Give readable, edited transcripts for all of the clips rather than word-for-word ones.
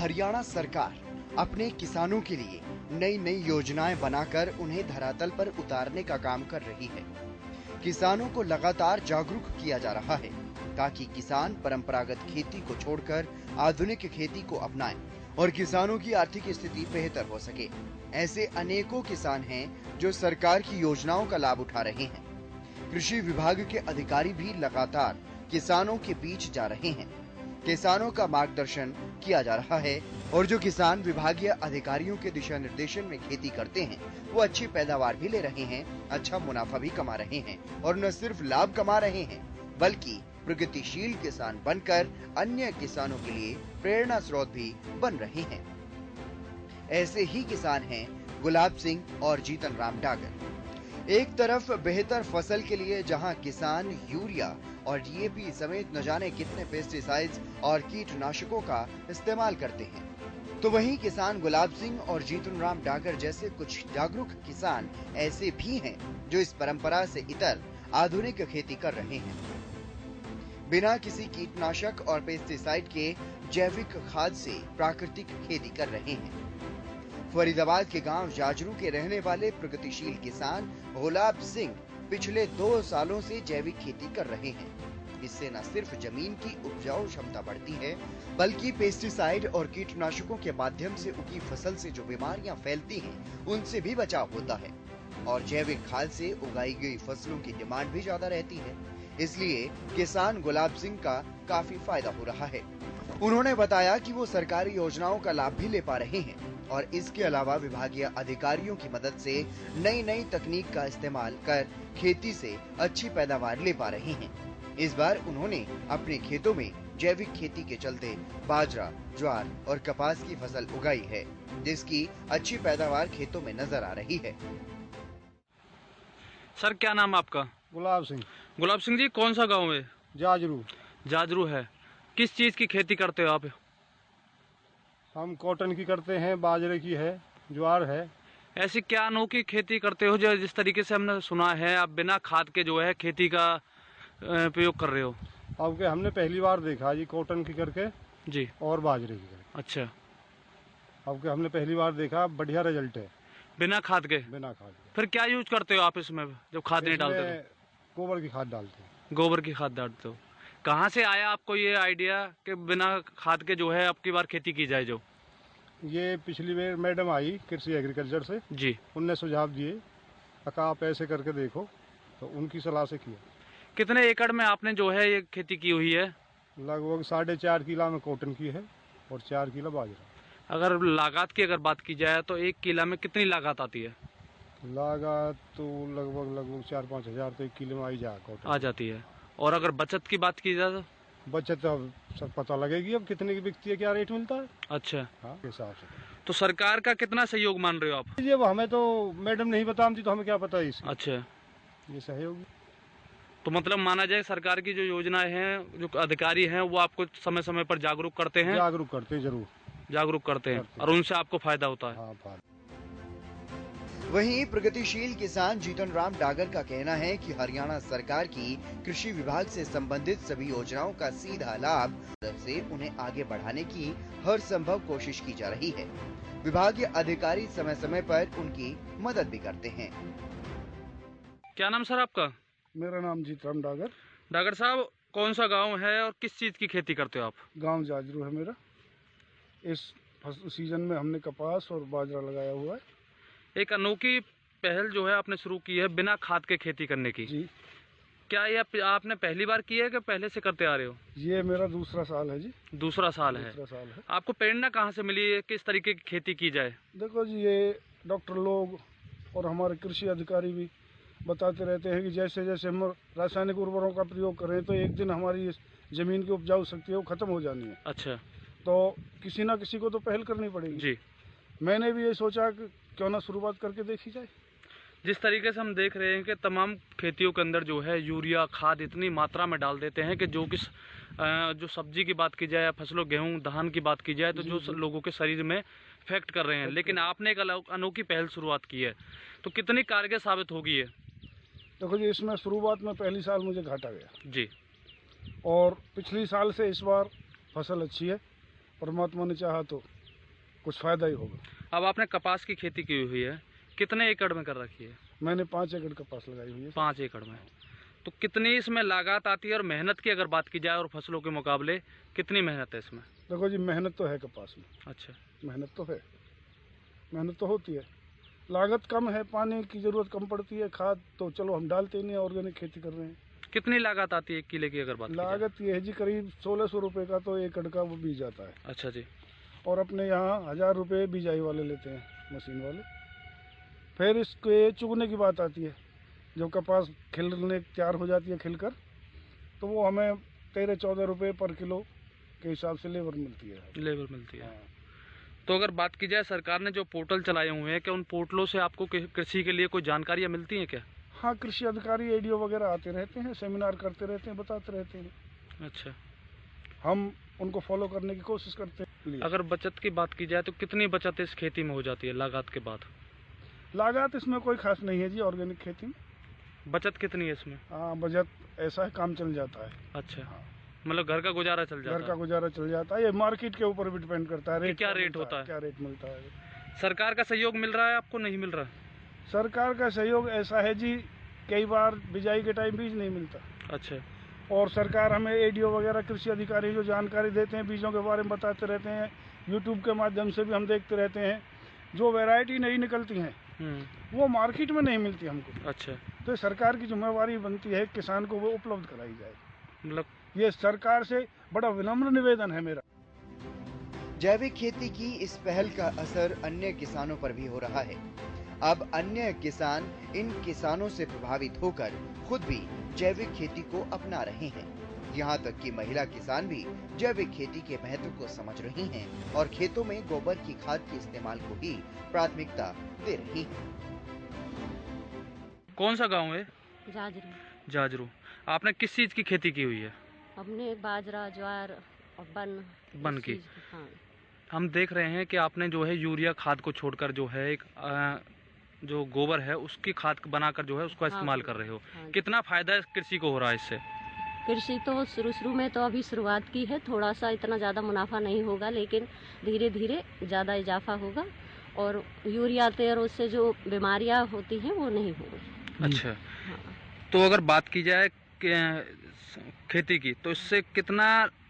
हरियाणा सरकार अपने किसानों के लिए नई नई योजनाएं बनाकर उन्हें धरातल पर उतारने का काम कर रही है। किसानों को लगातार जागरूक किया जा रहा है ताकि किसान परंपरागत खेती को छोड़कर आधुनिक खेती को अपनाएं और किसानों की आर्थिक स्थिति बेहतर हो सके। ऐसे अनेकों किसान हैं जो सरकार की योजनाओं का लाभ उठा रहे हैं। कृषि विभाग के अधिकारी भी लगातार किसानों के बीच जा रहे हैं। किसानों का मार्गदर्शन किया जा रहा है और जो किसान विभागीय अधिकारियों के दिशा निर्देशन में खेती करते हैं वो अच्छी पैदावार भी ले रहे हैं, अच्छा मुनाफा भी कमा रहे हैं और न सिर्फ लाभ कमा रहे हैं बल्कि प्रगतिशील किसान बनकर अन्य किसानों के लिए प्रेरणा स्रोत भी बन रहे हैं। ऐसे ही किसान हैं गुलाब सिंह और जीतन राम डागर। एक तरफ बेहतर फसल के लिए जहां किसान यूरिया और डीएपी समेत न जाने कितने पेस्टिसाइड्स और कीटनाशकों का इस्तेमाल करते हैं, तो वहीं किसान गुलाब सिंह और जीतन राम डागर जैसे कुछ जागरूक किसान ऐसे भी हैं जो इस परंपरा से इतर आधुनिक खेती कर रहे हैं। बिना किसी कीटनाशक और पेस्टिसाइड के जैविक खाद से प्राकृतिक खेती कर रहे हैं। फरीदाबाद के गांव जाजरू के रहने वाले प्रगतिशील किसान गुलाब सिंह पिछले 2 सालों से जैविक खेती कर रहे हैं। इससे न सिर्फ जमीन की उपजाऊ क्षमता बढ़ती है बल्कि पेस्टिसाइड और कीटनाशकों के माध्यम से उगी फसल से जो बीमारियां फैलती हैं उनसे भी बचाव होता है और जैविक खाद से उगाई गई फसलों की डिमांड भी ज्यादा रहती है। इसलिए किसान गुलाब सिंह का काफी फायदा हो रहा है। उन्होंने बताया कि वो सरकारी योजनाओं का लाभ भी ले पा रहे हैं और इसके अलावा विभागीय अधिकारियों की मदद से नई नई तकनीक का इस्तेमाल कर खेती से अच्छी पैदावार ले पा रहे हैं। इस बार उन्होंने अपने खेतों में जैविक खेती के चलते बाजरा, ज्वार और कपास की फसल उगाई है जिसकी अच्छी पैदावार खेतों में नजर आ रही है। सर क्या नाम आपका? गुलाब सिंह। गुलाब सिंह जी, कौन सा गांव है? जाजरू। जाजरू है। किस चीज की खेती करते हो आप? हम कॉटन की करते हैं, बाजरे की है, ज्वार है। ऐसी क्या अनोखी खेती करते हो जो जिस तरीके से हमने सुना है आप बिना खाद के जो है खेती का प्रयोग कर रहे हो? अब के हमने पहली बार देखा जी कॉटन की करके जी और बाजरे की करके। अच्छा, अब के हमने पहली बार देखा, बढ़िया रिजल्ट है बिना खाद के। बिना खाद के। फिर क्या यूज करते हो आप इसमें जब खाद नहीं डालते? गोबर की खाद डालते हैं। गोबर की खाद डालते हो। कहाँ से आया आपको ये आइडिया कि बिना खाद के जो है अब की बार खेती की जाए? जो ये पिछली बार मैडम आई कृषि एग्रीकल्चर से जी, उनने सुझाव दिए आप ऐसे करके देखो, तो उनकी सलाह से किया। कितने एकड़ में आपने जो है ये खेती की हुई है? लगभग 4.5 किला में कॉटन की है और 4 किला बाजरा। अगर लागत की बात की जाए तो 1 किला में कितनी लागत आती है? लागत तो लगभग 4-5 हजार तो 1 किलो में आ जाती है। और अगर बचत की बात की जाए तो? बचत तो अब सब पता लगेगी, अब कितने की बिकती है, क्या रेट मिलता है। अच्छा, हाँ हिसाब से। तो सरकार का कितना सहयोग मान रहे हो आप? ये हमें तो मैडम नहीं बताती तो हमें क्या पता है इसकी। अच्छा, ये सहयोग तो मतलब माना जाए सरकार की जो योजनाएं हैं, जो अधिकारी हैं वो आपको समय समय पर जागरूक करते हैं? जागरूक करते हैं, जरूर जागरूक करते हैं और उनसे आपको फायदा होता है। हाँ। वहीं प्रगतिशील किसान जीतन राम डागर का कहना है कि हरियाणा सरकार की कृषि विभाग से संबंधित सभी योजनाओं का सीधा लाभ से उन्हें आगे बढ़ाने की हर संभव कोशिश की जा रही है। विभागीय अधिकारी समय समय पर उनकी मदद भी करते हैं। क्या नाम सर आपका? मेरा नाम जीतन राम डागर। डागर साहब, कौन सा गाँव है और किस चीज की खेती करते हो आप? गाँव जाजरू है मेरा। इस सीजन में हमने कपास और बाजरा लगाया हुआ है। एक अनोखी पहल जो है आपने शुरू की है बिना खाद के खेती करने की जी। क्या ये आपने पहली बार की है कि पहले से करते आ रहे हो? ये मेरा दूसरा साल है जी। दूसरा साल है। आपको प्रेरणा कहाँ से मिली है किस तरीके की खेती की जाए? देखो जी, ये डॉक्टर लोग और हमारे कृषि अधिकारी भी बताते रहते हैं कि जैसे जैसे हम रासायनिक उर्वरकों का प्रयोग करें तो एक दिन हमारी जमीन की उपजाऊ शक्ति है वो खत्म हो जानी है। अच्छा, तो किसी ना किसी को तो पहल करनी पड़ेगी जी। मैंने भी ये सोचा कि क्यों ना शुरुआत करके देखी जाए। जिस तरीके से हम देख रहे हैं कि तमाम खेतियों के अंदर जो है यूरिया खाद इतनी मात्रा में डाल देते हैं कि जो सब्जी की बात की जाए, फसलों गेहूं धान की बात की जाए तो जो लोगों के शरीर में इफेक्ट कर रहे हैं, लेकिन आपने एक अनोखी पहल शुरुआत की है, तो कितनी कारगर साबित होगी ये? देखो जी, इसमें शुरुआत में पहली साल मुझे घाटा गया जी, और पिछली साल से इस बार फसल अच्छी है परमात्मा ने चाहा तो कुछ फायदा ही होगा। अब आपने कपास की खेती की हुई है, कितने एकड़ में कर रखी है? मैंने 5 एकड़ कपास लगाई हुई है। 5 एकड़ में। तो कितनी इसमें लागत आती है और मेहनत की अगर बात की जाए और फसलों के मुकाबले कितनी मेहनत है इसमें? देखो जी, मेहनत तो है कपास में। अच्छा, मेहनत तो है, मेहनत तो होती है, लागत कम है, पानी की ज़रूरत कम पड़ती है, खाद तो चलो हम डालते ही नहीं, ऑर्गेनिक खेती कर रहे हैं। कितनी लागत आती है 1 किले की अगर बात की जाए? लागत ये है जी, करीब 1600 रुपये का तो एकड़ का वो बीज आता है। अच्छा जी। और अपने यहाँ 1000 रुपये बिजाई वाले लेते हैं, मशीन वाले। फिर इसके चुगने की बात आती है, जब कपास खिलने तैयार हो जाती है खिलकर, तो वो हमें 13-14 रुपये पर किलो के हिसाब से लेबर मिलती है। लेबर मिलती है। हाँ। तो अगर बात की जाए, सरकार ने जो पोर्टल चलाए हुए हैं, क्या उन पोर्टलों से आपको कृषि के लिए कोई जानकारियाँ मिलती हैं क्या? हाँ, कृषि अधिकारी ADO वगैरह आते रहते हैं, सेमिनार करते रहते हैं, बताते रहते हैं। अच्छा, हम उनको फॉलो करने की कोशिश करते हैं। अगर बचत की बात की जाए तो कितनी बचत इस खेती में हो जाती है लागत के बाद? लागत इसमें कोई खास नहीं है जी, ऑर्गेनिक खेती में। बचत कितनी है इसमें? हाँ, बजट ऐसा है, काम चल जाता है। अच्छा, हाँ। मतलब घर का गुजारा चल जाता घर है? का गुजारा चल जाता है। ये मार्केट के ऊपर भी डिपेंड करता है, रेट क्या रेट होता है? क्या रेट मिलता है। सरकार का सहयोग मिल रहा है आपको, नहीं मिल रहा? सरकार का सहयोग ऐसा है जी, कई बार बिजाई के टाइम बीज नहीं मिलता। अच्छा, और सरकार हमें ADO वगैरह कृषि अधिकारी जो जानकारी देते हैं, बीजों के बारे में बताते रहते हैं, यूट्यूब के माध्यम से भी हम देखते रहते हैं। जो वैरायटी नहीं निकलती हैं वो मार्केट में नहीं मिलती हमको। अच्छा, तो सरकार की जिम्मेवारी बनती है किसान को वो उपलब्ध कराई जाए। मतलब ये सरकार से बड़ा विनम्र निवेदन है मेरा। जैविक खेती की इस पहल का असर अन्य किसानों पर भी हो रहा है। अब अन्य किसान इन किसानों से प्रभावित होकर खुद भी जैविक खेती को अपना रहे हैं। यहाँ तक कि महिला किसान भी जैविक खेती के महत्व को समझ रही हैं और खेतों में गोबर की खाद के इस्तेमाल को ही प्राथमिकता दे रही हैं। कौन सा गांव है? जाजरू। जाजरू। आपने किस चीज की खेती की हुई है? हमने बाजरा, ज्वार और बन की। हाँ। हम देख रहे हैं कि आपने जो है यूरिया खाद को छोड़कर जो है एक जो गोबर है उसकी खाद बनाकर जो है उसको इस्तेमाल कर रहे हो। हाँ। कितना फायदा कृषि को हो रहा है इससे? कृषि तो शुरू में तो अभी शुरुआत की है, थोड़ा सा इतना ज़्यादा मुनाफा नहीं होगा, लेकिन धीरे धीरे ज़्यादा इजाफा होगा और यूरिया तेल उससे जो बीमारियां होती हैं वो नहीं होगी। अच्छा, हाँ। तो अगर बात की जाए खेती की, तो इससे कितना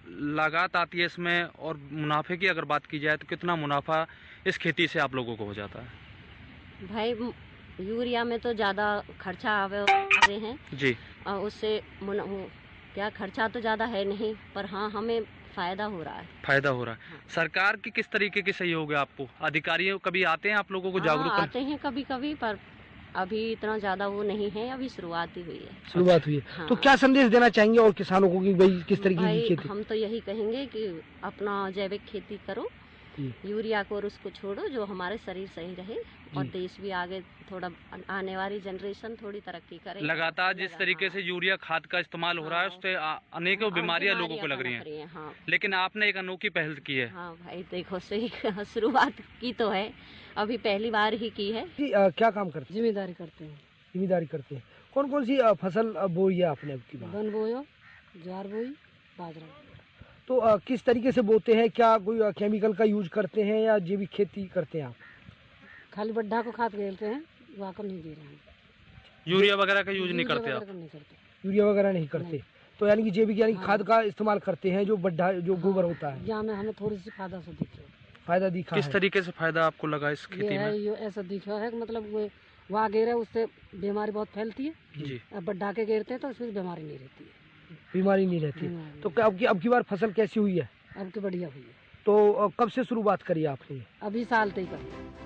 लागत आती है इसमें, और मुनाफे की अगर बात की जाए तो कितना मुनाफा इस खेती से आप लोगों को हो जाता है? भाई, यूरिया में तो ज़्यादा खर्चा आते हैं जी। उससे क्या खर्चा तो ज़्यादा है नहीं, पर हाँ हमें फायदा हो रहा है। फायदा हो रहा है। हाँ। सरकार की किस तरीके की सहयोग है आपको? अधिकारी कभी आते हैं आप लोगों को जागरूक हाँ, आते हैं कभी कभी, पर अभी इतना ज़्यादा वो नहीं है, अभी शुरुआत ही हुई है। शुरुआत हुई है। हाँ। तो क्या संदेश देना चाहेंगे और किसानों को कि भाई किस तरीके की खेती? हम तो यही कहेंगे कि अपना जैविक खेती करो, यूरिया को और उसको छोड़ो, जो हमारे शरीर सही रहे और देश भी आगे थोड़ा आने वाली जनरेशन थोड़ी तरक्की करे। लगातार जिस तरीके से यूरिया खाद का इस्तेमाल हो रहा है उससे अनेकों बीमारियां लोगों को लग रही हैं। हाँ। लेकिन आपने एक अनोखी पहल की है। हाँ भाई, देखो सही शुरुआत की तो है, अभी पहली बार ही की है। क्या काम करते हैं? जिम्मेदारी करते हैं। जिम्मेदारी करते हैं। कौन कौन सी फसल बोई है आपने अब की बार? बन बोयो, ज्वार बोई, बाजरा। तो किस तरीके से बोते हैं? क्या कोई केमिकल का यूज करते हैं या जैविक खेती करते हैं आप? खाली बड्ढा को खाद खेलते हैं, वाकर नहीं दे रहे हैं। यूरिया वगैरह का यूज नहीं करते आप? नहीं करते। यूरिया वगैरह नहीं करते। तो यानी कि जैविक यानी हाँ। खाद का इस्तेमाल करते हैं, जो बड्ढा जो गोबर होता है। यहाँ में हमें थोड़ी सी फायदा से दिख रहा है। फायदा दिखा किस है? तरीके से फायदा आपको लगा इस खेती में? ये ऐसा दिखा है, मतलब वो वहाँ गेरे उससे बीमारी बहुत फैलती है। जी। अब बड्ढा के गेरते हैं तो उसमें बीमारी नहीं रहती है। बीमारी नहीं रहती। तो क्या अब की बार फसल कैसी हुई है? अब की बढ़िया हुई है। तो कब से शुरुआत करी आपने? अभी साल तक करी।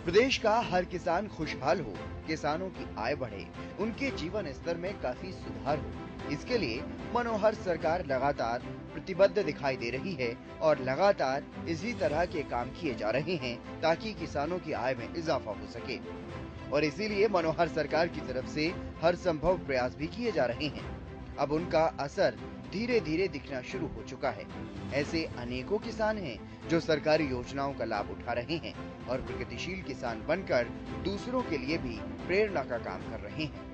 प्रदेश का हर किसान खुशहाल हो, किसानों की आय बढ़े, उनके जीवन स्तर में काफी सुधार हो, इसके लिए मनोहर सरकार लगातार प्रतिबद्ध दिखाई दे रही है और लगातार इसी तरह के काम किए जा रहे हैं ताकि किसानों की आय में इजाफा हो सके। और इसीलिए मनोहर सरकार की तरफ से हर संभव प्रयास भी किए जा रहे हैं। अब उनका असर धीरे धीरे दिखना शुरू हो चुका है। ऐसे अनेकों किसान हैं जो सरकारी योजनाओं का लाभ उठा रहे हैं और प्रगतिशील किसान बनकर दूसरों के लिए भी प्रेरणा का काम कर रहे हैं।